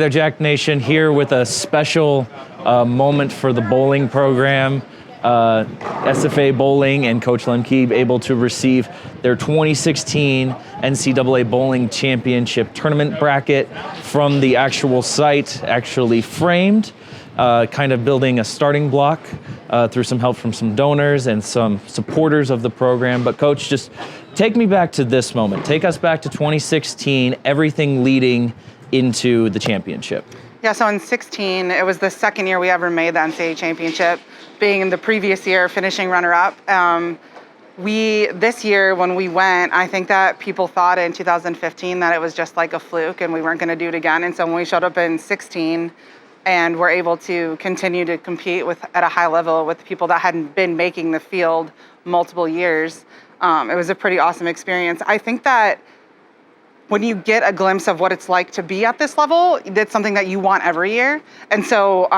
Hey there, Jack Nation, here with a special moment for the bowling program. SFA Bowling and Coach Lemke able to receive their 2016 NCAA Bowling Championship tournament bracket from the actual site, actually framed, kind of building a starting block through some help from some donors and some supporters of the program. But Coach, just take me back to this moment. Take us back to 2016, everything leading into the championship. Yeah, so in 16, it was the second year we ever made the NCAA Championship, being in the previous year finishing runner-up. This year when we went, I think that people thought in 2015 that it was just like a fluke and we weren't going to do it again. And so when we showed up in 16 and were able to continue to compete at a high level with people that hadn't been making the field multiple years, it was a pretty awesome experience. I think that when you get a glimpse of what it's like to be at this level, that's something that you want every year. And so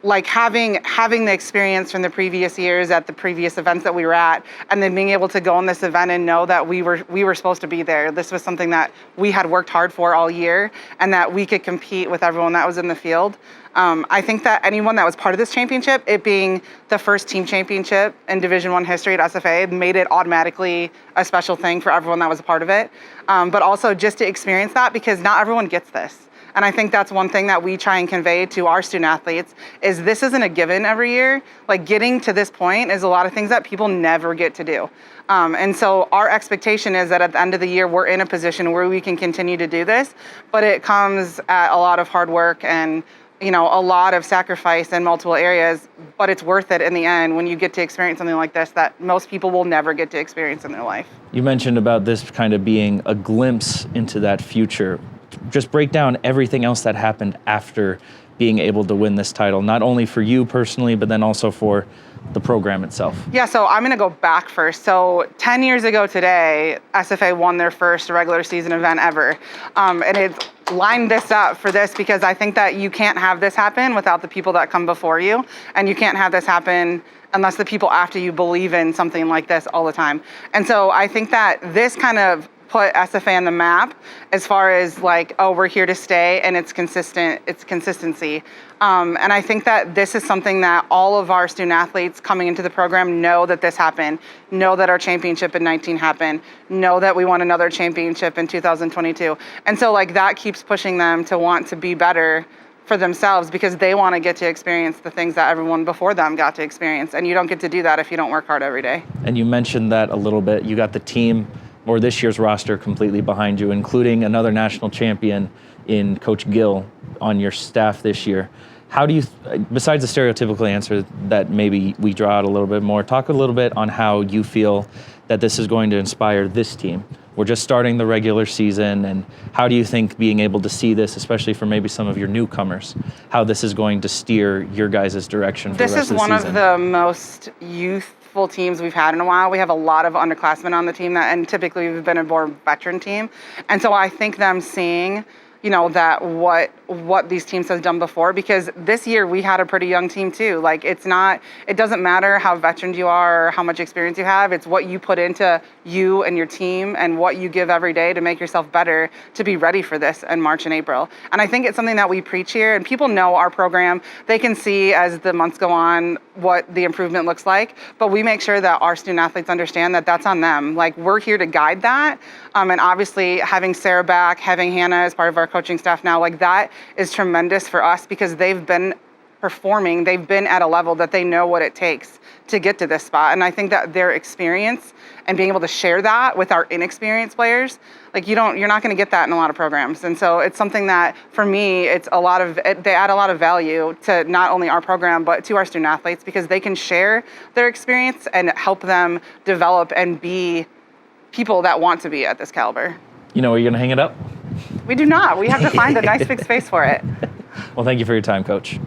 like having the experience from the previous years at the previous events that we were at, and then being able to go on this event and know that we were supposed to be there. This was something that we had worked hard for all year and that we could compete with everyone that was in the field. I think that anyone that was part of this championship, it being the first team championship in Division I history at SFA, made it automatically a special thing for everyone that was a part of it. But also just to experience that, because not everyone gets this. And I think that's one thing that we try and convey to our student athletes is this isn't a given every year. Like getting to this point is a lot of things that people never get to do. And so our expectation is that at the end of the year, we're in a position where we can continue to do this, but it comes at a lot of hard work and a lot of sacrifice in multiple areas, but it's worth it in the end when you get to experience something like this that most people will never get to experience in their life. You mentioned about this kind of being a glimpse into that future. Just break down everything else that happened after being able to win this title, not only for you personally, but then also for the program itself. Yeah, so I'm going to go back first. So 10 years ago today, SFA won their first regular season event ever. And it's lined this up for this because I think that you can't have this happen without the people that come before you. And you can't have this happen unless the people after you believe in something like this all the time. And so I think that this kind of put SFA on the map as far as like, oh, we're here to stay and it's consistency. And I think that this is something that all of our student athletes coming into the program know that this happened, know that our championship in 19 happened, know that we won another championship in 2022. And so like that keeps pushing them to want to be better for themselves because they want to get to experience the things that everyone before them got to experience. And you don't get to do that if you don't work hard every day. And you mentioned that a little bit. You got the team or this year's roster completely behind you, including another national champion in Coach Gill on your staff this year. How do you, besides the stereotypical answer that maybe we draw out a little bit more, talk a little bit on how you feel that this is going to inspire this team. We're just starting the regular season, and how do you think being able to see this, especially for maybe some of your newcomers, how this is going to steer your guys' direction for the rest of the season? This is one of the most youthful teams we've had in a while. We have a lot of underclassmen on the team, and typically we've been a more veteran team. And so I think them seeing that what these teams have done before, because this year we had a pretty young team too. Like it doesn't matter how veteran you are or how much experience you have, it's what you put into you and your team and what you give every day to make yourself better to be ready for this in March and April. And I think it's something that we preach here, and people know our program. They can see as the months go on what the improvement looks like, but we make sure that our student athletes understand that that's on them. Like we're here to guide that. And obviously having Sarah back, having Hannah as part of our coaching staff now, like that is tremendous for us because they've been performing, they've been at a level that they know what it takes to get to this spot. And I think that their experience and being able to share that with our inexperienced players, like you're not going to get that in a lot of programs. And so it's something that for me, they add a lot of value to not only our program, but to our student athletes because they can share their experience and help them develop and be people that want to be at this caliber. You know where you're going to hang it up? We do not. We have to find a nice big space for it. Well, thank you for your time, Coach.